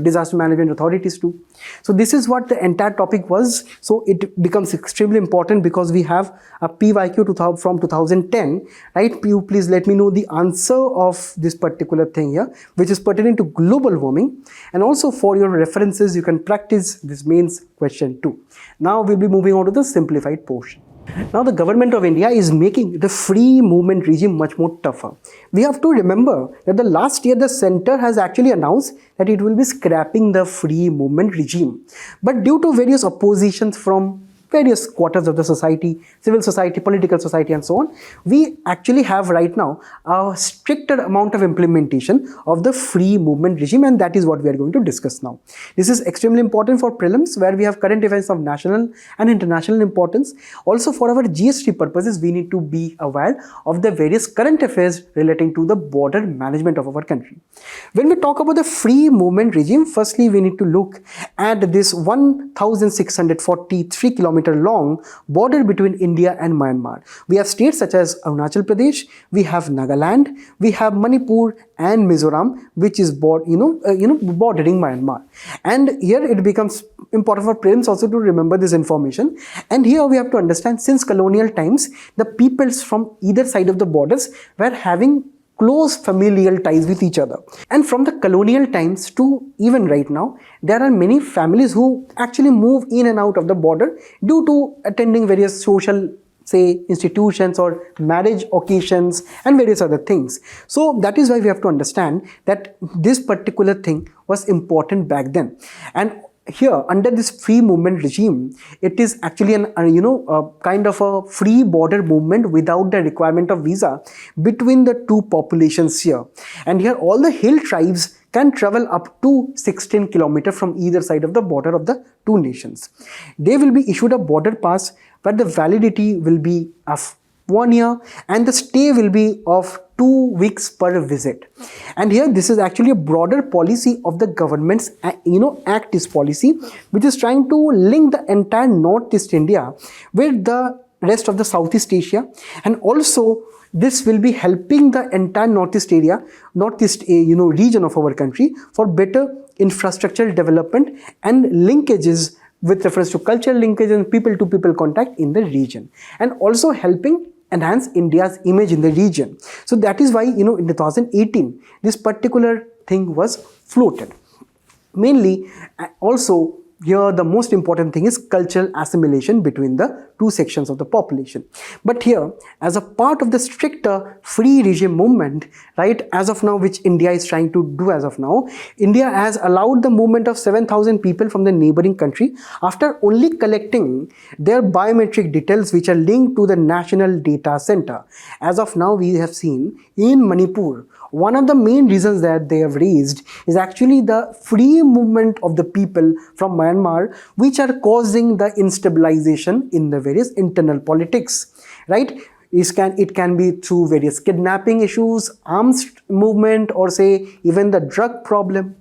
disaster management authorities too. So this is what the entire topic was. So it becomes extremely important because we have a PYQ from 2010, right? You please let me know the answer of this particular thing here, which is pertaining to global warming. And also for your references, you can practice this mains question too. Now we'll be moving on to the simplified portion. Now the government of India is making the free movement regime much more tougher. We have to remember that the last year the center has actually announced that it will be scrapping the free movement regime. But due to various oppositions from various quarters of the society, civil society, political society and so on, we actually have right now a stricter amount of implementation of the free movement regime, and that is what we are going to discuss now. This is extremely important for prelims, where we have current events of national and international importance. Also for our GST purposes, we need to be aware of the various current affairs relating to the border management of our country. When we talk about the free movement regime, firstly we need to look at this 1643 kilometer long border between India and Myanmar. We have states such as Arunachal Pradesh, we have Nagaland, we have Manipur and Mizoram, which is bordering Myanmar. And here it becomes important for parents also to remember this information. And here we have to understand, since colonial times, the peoples from either side of the borders were having close familial ties with each other. And from the colonial times to even right now, there are many families who actually move in and out of the border due to attending various social, say, institutions or marriage occasions and various other things. So that is why we have to understand that this particular thing was important back then. And here under this free movement regime, it is actually an kind of a free border movement without the requirement of visa between the two populations here. And here all the hill tribes can travel up to 16 kilometers from either side of the border of the two nations. They will be issued a border pass, but the validity will be of 1 year and the stay will be of 2 weeks per visit. And here this is actually a broader policy of the government's Act East policy, which is trying to link the entire Northeast India with the rest of the Southeast Asia, and also this will be helping the entire Northeast region of our country for better infrastructural development and linkages with reference to cultural linkage and people-to-people contact in the region, and also helping enhance India's image in the region. So that is why in 2018 this particular thing was floated. Mainly also here the most important thing is cultural assimilation between the two sections of the population. But here, as a part of the stricter free regime movement, right, as of now, which India is trying to do as of now, India has allowed the movement of 7,000 people from the neighboring country after only collecting their biometric details which are linked to the national data center. As of now, we have seen in Manipur, one of the main reasons that they have raised is actually the free movement of the people from Myanmar, which are causing the instabilization in the various internal politics, right? It can be through various kidnapping issues, arms movement, or say even the drug problem.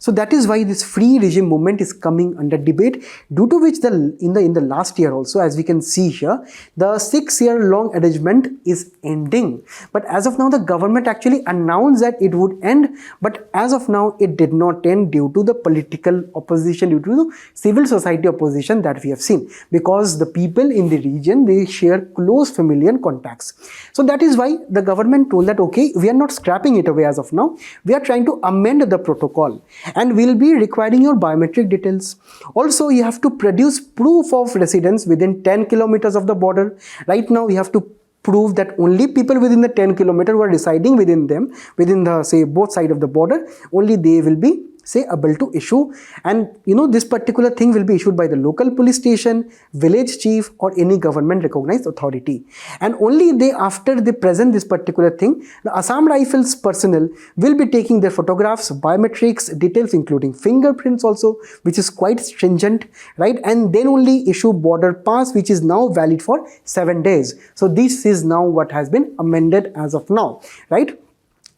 So that is why this free regime movement is coming under debate, due to which in the last year also, as we can see here, the 6-year-long arrangement is ending. But as of now, the government actually announced that it would end, but as of now, it did not end due to the political opposition, due to the civil society opposition that we have seen, because the people in the region, they share close familial contacts. So that is why the government told that, okay, we are not scrapping it away as of now, we are trying to amend the protocol, and we'll be requiring your biometric details. Also, you have to produce proof of residence within 10 kilometers of the border. Right now, we have to prove that only people within the 10 kilometers who are residing within the, say, both sides of the border, only they will be, say, able to issue. And this particular thing will be issued by the local police station, village chief, or any government recognized authority. And only after they present this particular thing, the Assam Rifles personnel will be taking their photographs, biometrics, details including fingerprints also, which is quite stringent, right? And then only issue border pass, which is now valid for 7 days. So this is now what has been amended as of now, right?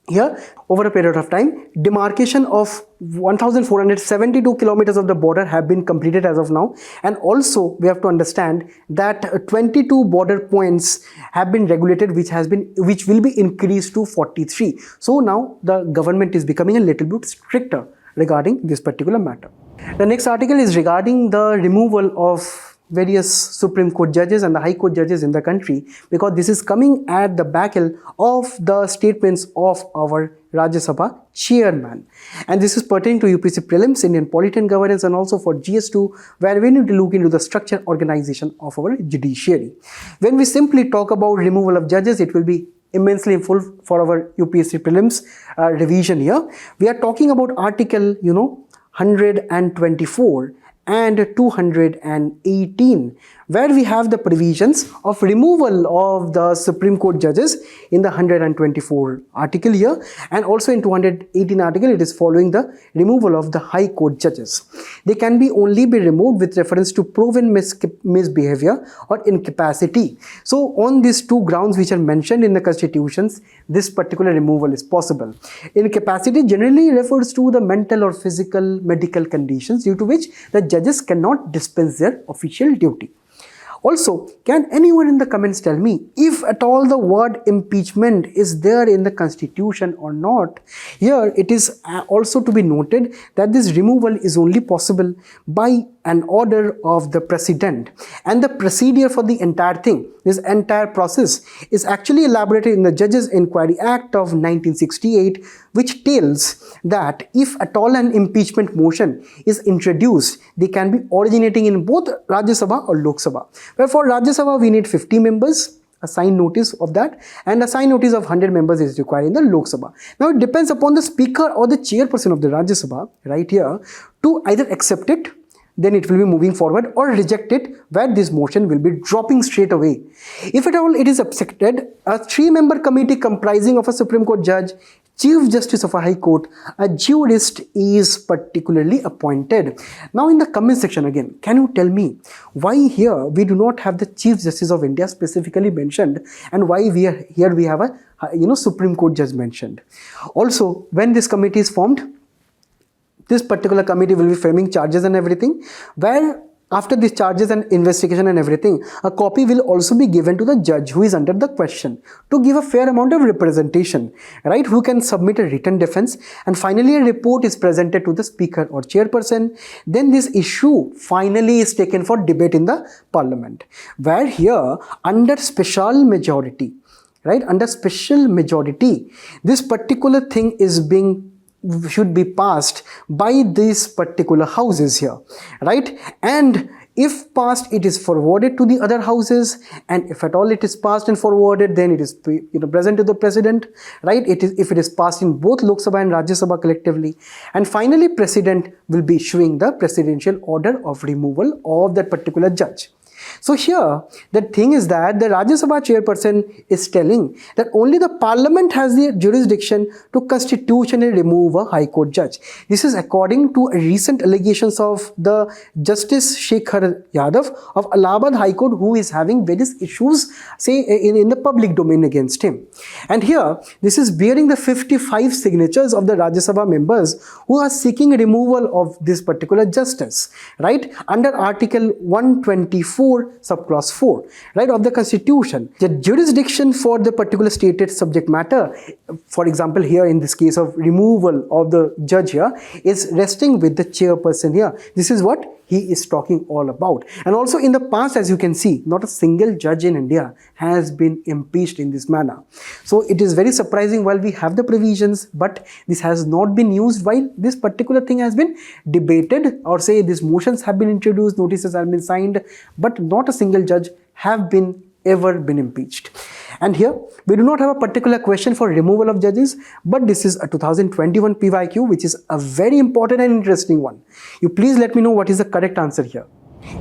Here, over a period of time, demarcation of 1,472 kilometers of the border have been completed as of now. And also, we have to understand that 22 border points have been regulated, which will be increased to 43. So now, the government is becoming a little bit stricter regarding this particular matter. The next article is regarding the removal of various Supreme Court judges and the High Court judges in the country, because this is coming at the back end of the statements of our Rajya Sabha chairman. And this is pertaining to UPSC Prelims, Indian Polity and Governance, and also for GS2, where we need to look into the structure organization of our judiciary. When we simply talk about removal of judges, it will be immensely full for our UPSC Prelims revision here. We are talking about Article 124 and 218, where we have the provisions of removal of the Supreme Court judges in the 124 article here, and also in 218 article it is following the removal of the High Court judges. They can only be removed with reference to proven misbehavior or incapacity. So on these two grounds which are mentioned in the constitutions, this particular removal is possible. Incapacity generally refers to the mental or physical medical conditions due to which the judges cannot dispense their official duty. Also, can anyone in the comments tell me if at all the word impeachment is there in the constitution or not? Here it is also to be noted that this removal is only possible by an order of the president, and the procedure for the entire thing, this entire process, is actually elaborated in the Judges Inquiry Act of 1968, which tells that if at all an impeachment motion is introduced, they can be originating in both Rajya Sabha or Lok Sabha. Where for Rajya Sabha we need 50 members, a signed notice of that, and a signed notice of 100 members is required in the Lok Sabha. Now it depends upon the speaker or the chairperson of the Rajya Sabha right here to either accept it then it will be moving forward, or reject it, where this motion will be dropping straight away. If at all it is accepted, a 3-member committee comprising of a Supreme Court judge, Chief Justice of a High Court, a jurist is particularly appointed. Now in the comment section again, can you tell me why here we do not have the Chief Justice of India specifically mentioned, and why we have a Supreme Court judge mentioned? Also, when this committee is formed, this particular committee will be framing charges and everything, where after these charges and investigation and everything, a copy will also be given to the judge who is under the question, to give a fair amount of representation, right, who can submit a written defense, and finally a report is presented to the speaker or chairperson. Then this issue finally is taken for debate in the parliament, where here under special majority, right, under special majority, this particular thing should be passed by these particular houses here, right? And if passed, it is forwarded to the other houses, and if at all it is passed and forwarded, then it is present to the president, right? If it is passed in both Lok Sabha and Rajya Sabha collectively, and finally president will be issuing the presidential order of removal of that particular judge. So here, the thing is that the Rajya Sabha chairperson is telling that only the parliament has the jurisdiction to constitutionally remove a High Court judge. This is according to recent allegations of the Justice Shekhar Yadav of Allahabad High Court, who is having various issues, say, in the public domain against him. And here, this is bearing the 55 signatures of the Rajya Sabha members who are seeking removal of this particular justice, right, under Article 124 subclause 4, right, of the Constitution. The jurisdiction for the particular stated subject matter, for example here in this case of removal of the judge here, is resting with the chairperson here. This is what he is talking all about. And also in the past, as you can see, not a single judge in India has been impeached in this manner. So it is very surprising while we have the provisions, but this has not been used while this particular thing has been debated, or say these motions have been introduced, notices have been signed, but not a single judge have ever been impeached. And here we do not have a particular question for removal of judges, but this is a 2021 PYQ, which is a very important and interesting one. You please let me know what is the correct answer here.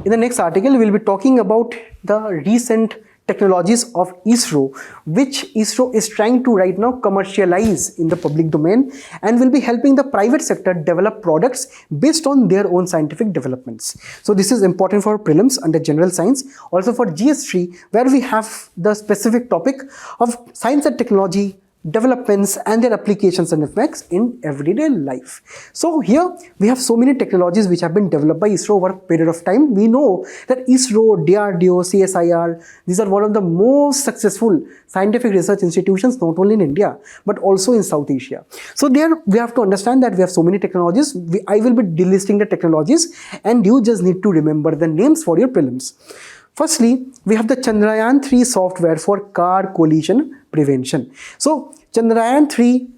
In the next article, we will be talking about the recent technologies of ISRO, which ISRO is trying to right now commercialize in the public domain, and will be helping the private sector develop products based on their own scientific developments. So this is important for prelims under general science, also for GS3, where we have the specific topic of science and technology developments and their applications and effects in everyday life. So here we have so many technologies which have been developed by ISRO over a period of time. We know that ISRO, DRDO, CSIR, these are one of the most successful scientific research institutions, not only in India, but also in South Asia. So there we have to understand that we have so many technologies. I will be delisting the technologies, and you just need to remember the names for your prelims. Firstly, we have the Chandrayaan-3 software for car collision prevention. So Chandrayaan-3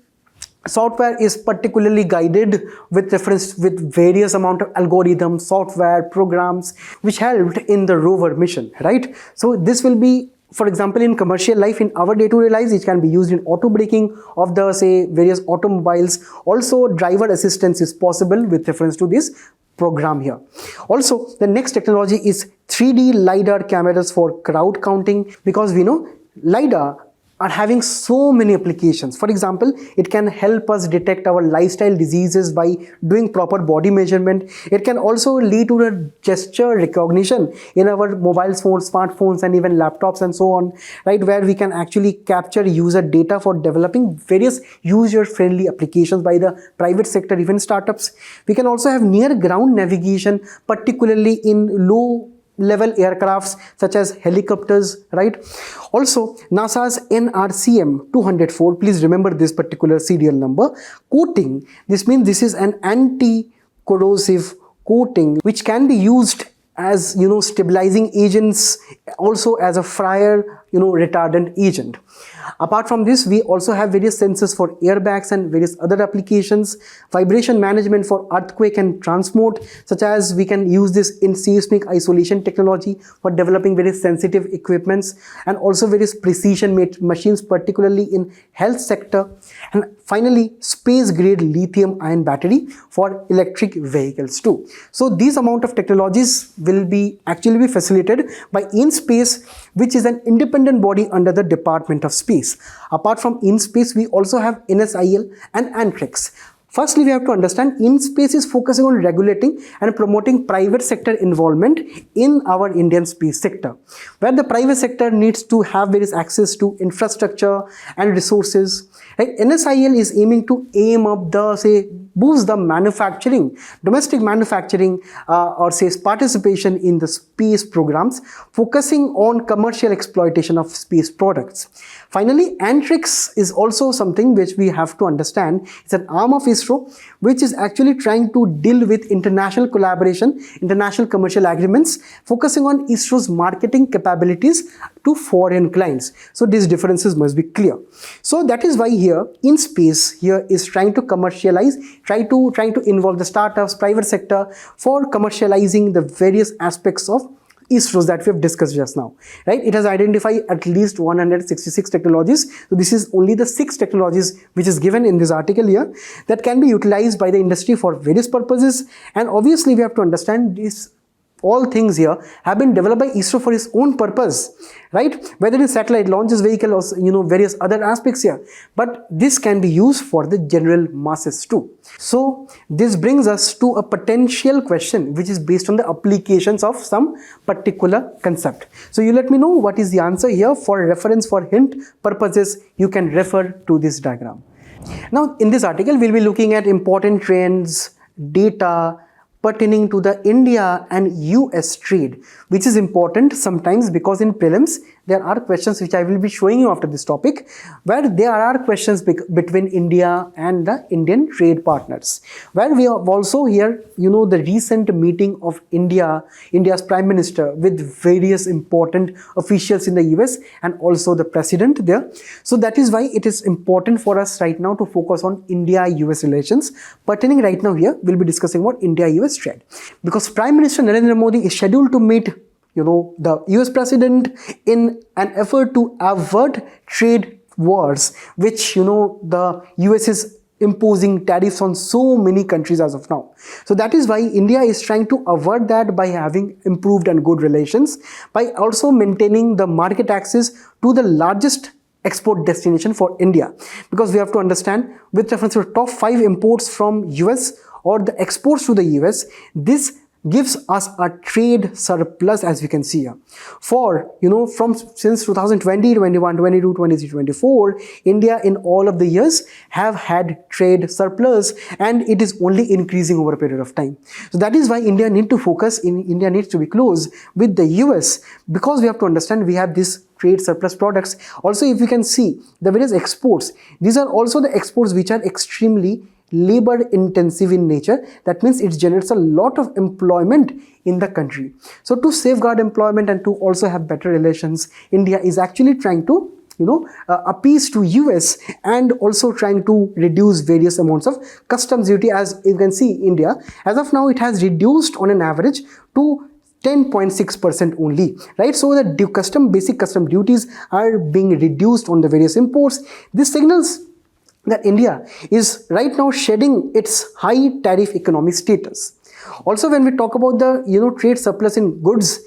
software is particularly guided with various amount of algorithms, software, programs which helped in the rover mission, right? So this will be, for example, in commercial life, in our day-to-day lives, it can be used in auto braking of the, say, various automobiles. Also, driver assistance is possible with reference to this program here. Also, the next technology is 3D LiDAR cameras for crowd counting, because we know LiDAR are having so many applications. For example, it can help us detect our lifestyle diseases by doing proper body measurement. It can also lead to a gesture recognition in our mobile phones, smartphones, and even laptops and so on, right, where we can actually capture user data for developing various user-friendly applications by the private sector, even startups. We can also have near ground navigation, particularly in low level aircrafts such as helicopters, right? Also, NASA's NRCM 204, please remember this particular serial number, coating. This means this is an anti-corrosive coating which can be used as, stabilizing agents, also as a fire, retardant agent. Apart from this, we also have various sensors for airbags and various other applications, vibration management for earthquake and transport, such as we can use this in seismic isolation technology for developing very sensitive equipments, and also various precision machines, particularly in health sector, and finally space grade lithium ion battery for electric vehicles too. So these amount of technologies will be actually facilitated by InSpace, which is an independent body under the Department of Space. Apart from InSpace, we also have NSIL and Antrix. Firstly, we have to understand InSpace is focusing on regulating and promoting private sector involvement in our Indian space sector, where the private sector needs to have various access to infrastructure and resources. Right? NSIL is aiming to boost the manufacturing, domestic manufacturing, or participation in the space programs, focusing on commercial exploitation of space products. Finally, Antrix is also something which we have to understand. It's an arm of ISRO, which is actually trying to deal with international collaboration, international commercial agreements, focusing on ISRO's marketing capabilities to foreign clients. So these differences must be clear. So that is why here InSpace here is trying to commercialize, trying to involve the startups, private sector for commercializing the various aspects of ISROs that we have discussed just now, right? It has identified at least 166 technologies. So this is only the 6 technologies which is given in this article here that can be utilized by the industry for various purposes. And obviously we have to understand this. All things here have been developed by ISRO for its own purpose, right? Whether it's satellite launches vehicle or various other aspects here, but this can be used for the general masses too. So this brings us to a potential question which is based on the applications of some particular concept. So you let me know what is the answer here. For reference, for hint purposes, you can refer to this diagram. Now in this article, we'll be looking at important trends, data pertaining to the India and US trade, which is important sometimes because in prelims there are questions which I will be showing you after this topic, where there are questions between India and the Indian trade partners, where we have also here, the recent meeting of India's Prime Minister with various important officials in the US and also the President there. So that is why it is important for us right now to focus on India-US relations. Pertaining right now here, we'll be discussing about India-US trade, because Prime Minister Narendra Modi is scheduled to meet the US President in an effort to avert trade wars, which, the US is imposing tariffs on so many countries as of now. So that is why India is trying to avert that by having improved and good relations, by also maintaining the market access to the largest export destination for India. Because we have to understand, with reference to top 5 imports from US or the exports to the US, this gives us a trade surplus, as we can see here. For, since 2020, 21, 22, 23, 24, India in all of the years have had trade surplus, and it is only increasing over a period of time. So that is why India needs to be close with the US, because we have to understand we have this trade surplus products. Also, if you can see the various exports, these are also the exports which are extremely labor intensive in nature. That means it generates a lot of employment in the country. So to safeguard employment and to also have better relations, India is actually trying to appease to US and also trying to reduce various amounts of customs duty. As you can see, India as of now, it has reduced on an average to 10.6% only, right? So the basic custom duties are being reduced on the various imports. This signals that India is right now shedding its high tariff economic status. Also, when we talk about the trade surplus in goods,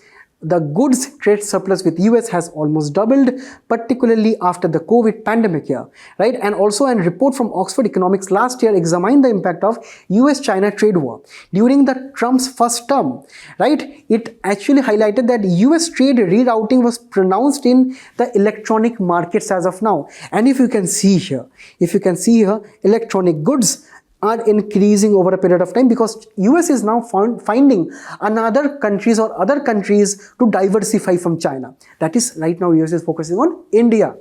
the goods trade surplus with US has almost doubled, particularly after the COVID pandemic year, right? And also a report from Oxford Economics last year examined the impact of US-China trade war during the Trump's first term, right? It actually highlighted that US trade rerouting was pronounced in the electronic markets as of now. And if you can see here, electronic goods are increasing over a period of time, because US is now finding other countries to diversify from China. That is right now US is focusing on India.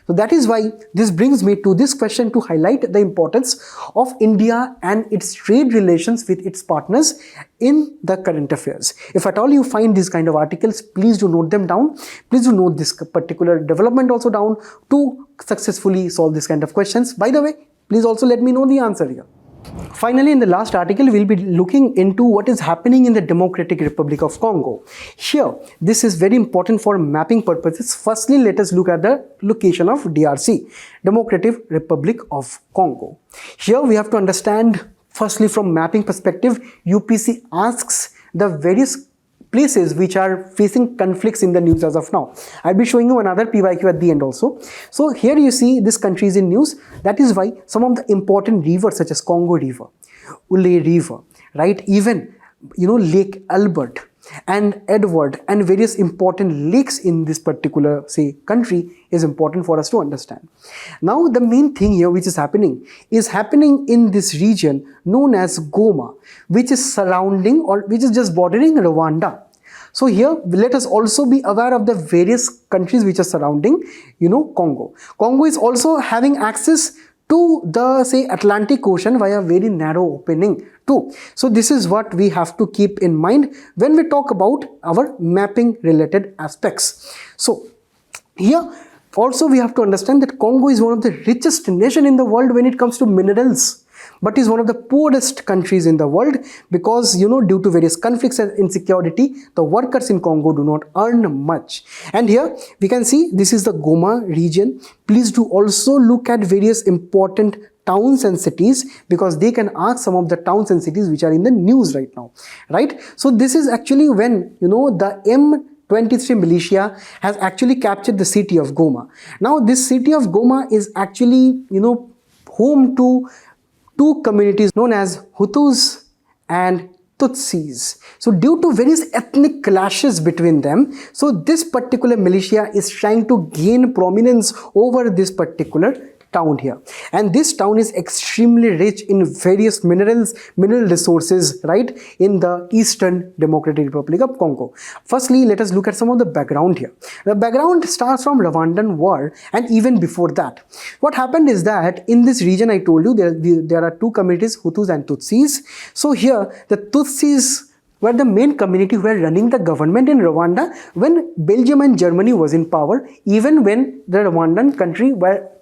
So that is why this brings me to this question to highlight the importance of India and its trade relations with its partners in the current affairs. If at all you find these kind of articles, please do note them down. Please do note this particular development also down to successfully solve this kind of questions. By the way, please also let me know the answer here. Finally, in the last article, we'll be looking into what is happening in the Democratic Republic of Congo. Here, this is very important for mapping purposes. Firstly, let us look at the location of DRC, Democratic Republic of Congo. Here, we have to understand, firstly, from mapping perspective, UPC asks the various places which are facing conflicts in the news as of now. I'll be showing you another PYQ at the end also. So here you see this country is in news. That is why some of the important rivers such as Congo River, Ule River, right? Even, Lake Albert and Edward and various important lakes in this particular, say, country is important for us to understand. Now, the main thing here which is happening in this region known as Goma, which is surrounding or which is just bordering Rwanda. So here, let us also be aware of the various countries which are surrounding, Congo. Congo is also having access to the, say, Atlantic Ocean via very narrow opening too. So this is what we have to keep in mind when we talk about our mapping related aspects. So here also we have to understand that Congo is one of the richest nation in the world when it comes to minerals, but is one of the poorest countries in the world because, due to various conflicts and insecurity, the workers in Congo do not earn much. And here we can see this is the Goma region. Please do also look at various important towns and cities because they can ask some of the towns and cities which are in the news right now, right? So this is actually when, the M23 militia has actually captured the city of Goma. Now this city of Goma is actually, home to two communities known as Hutus and Tutsis. So due to various ethnic clashes between them, so this particular militia is trying to gain prominence over this particular town here. And this town is extremely rich in various mineral resources, right, in the Eastern Democratic Republic of Congo. Firstly, let us look at some of the background here. The background starts from Rwandan war and even before that. What happened is that in this region, I told you, there are two communities, Hutus and Tutsis. So here, the Tutsis were the main community who were running the government in Rwanda when Belgium and Germany was in power, even when the Rwandan country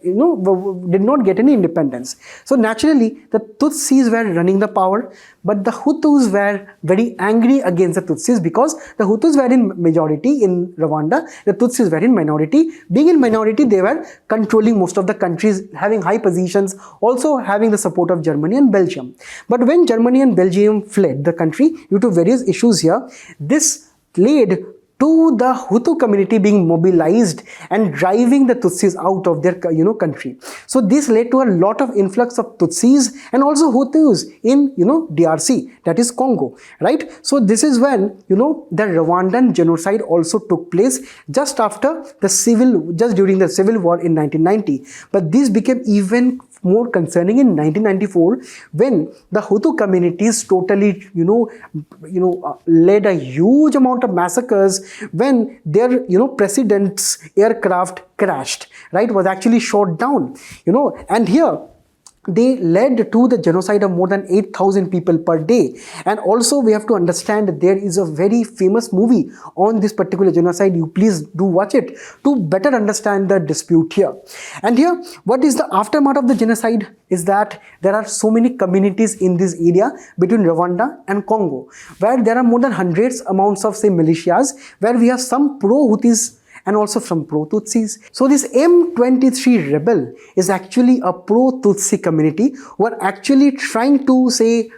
did not get any independence. So naturally, the Tutsis were running the power, but the Hutus were very angry against the Tutsis because the Hutus were in majority in Rwanda, the Tutsis were in minority. Being in minority, they were controlling most of the countries, having high positions, also having the support of Germany and Belgium. But when Germany and Belgium fled the country due to various issues here, this led to the Hutu community being mobilized and driving the Tutsis out of their country. So this led to a lot of influx of Tutsis and also Hutus in DRC, that is Congo, right? So this is when the Rwandan genocide also took place just during the civil war in 1990. But this became even more concerning in 1994 when the Hutu communities totally led a huge amount of massacres when their president's aircraft crashed, right, was actually shot down, and here they led to the genocide of more than 8,000 people per day. And also we have to understand that there is a very famous movie on this particular genocide. You please do watch it to better understand the dispute here. And here, what is the aftermath of the genocide is that there are so many communities in this area between Rwanda and Congo, where there are more than hundreds amounts of, say, militias, where we have some pro-Hutus and also from pro-Tutsis. So this M23 rebel is actually a pro-Tutsi community who are actually trying to, say,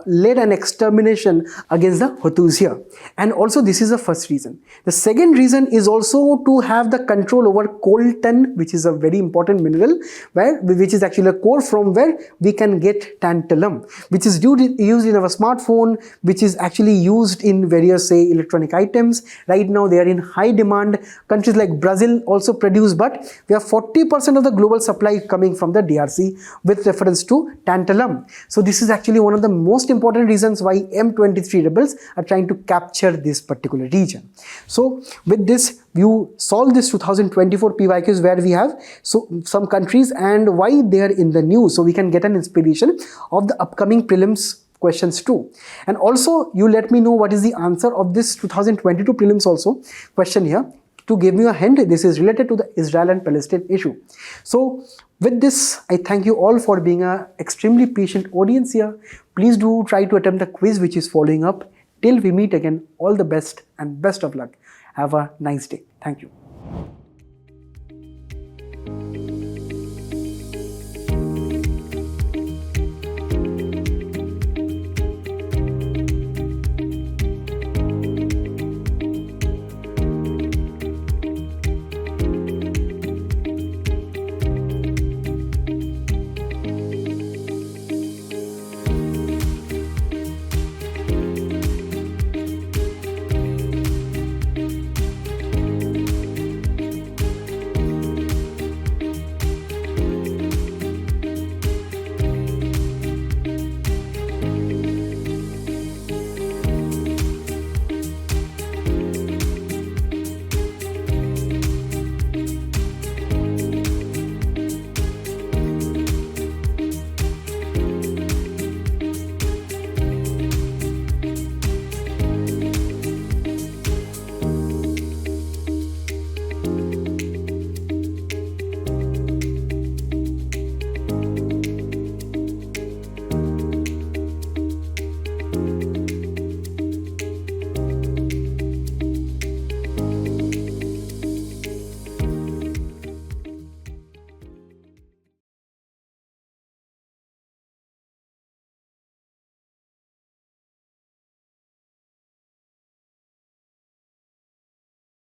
lead an extermination against the Hutus here. And also this is the first reason. The second reason is also to have the control over coltan, which is a very important mineral, which is actually a core from where we can get tantalum, which is used in our smartphone, which is actually used in various, say, electronic items. Right now they are in high demand and countries like Brazil also produce, but we have 40% of the global supply coming from the DRC with reference to tantalum. So this is actually one of the most important reasons why M23 rebels are trying to capture this particular region. So with this, you solve this 2024 PYQs where we have some countries and why they are in the news, so we can get an inspiration of the upcoming prelims questions too. And also you let me know what is the answer of this 2022 prelims also question here. To give you a hint, this is related to the Israel and Palestine issue. So with this, I thank you all for being an extremely patient audience here. Please do try to attempt the quiz which is following up. Till we meet again, all the best and best of luck. Have a nice day. Thank you.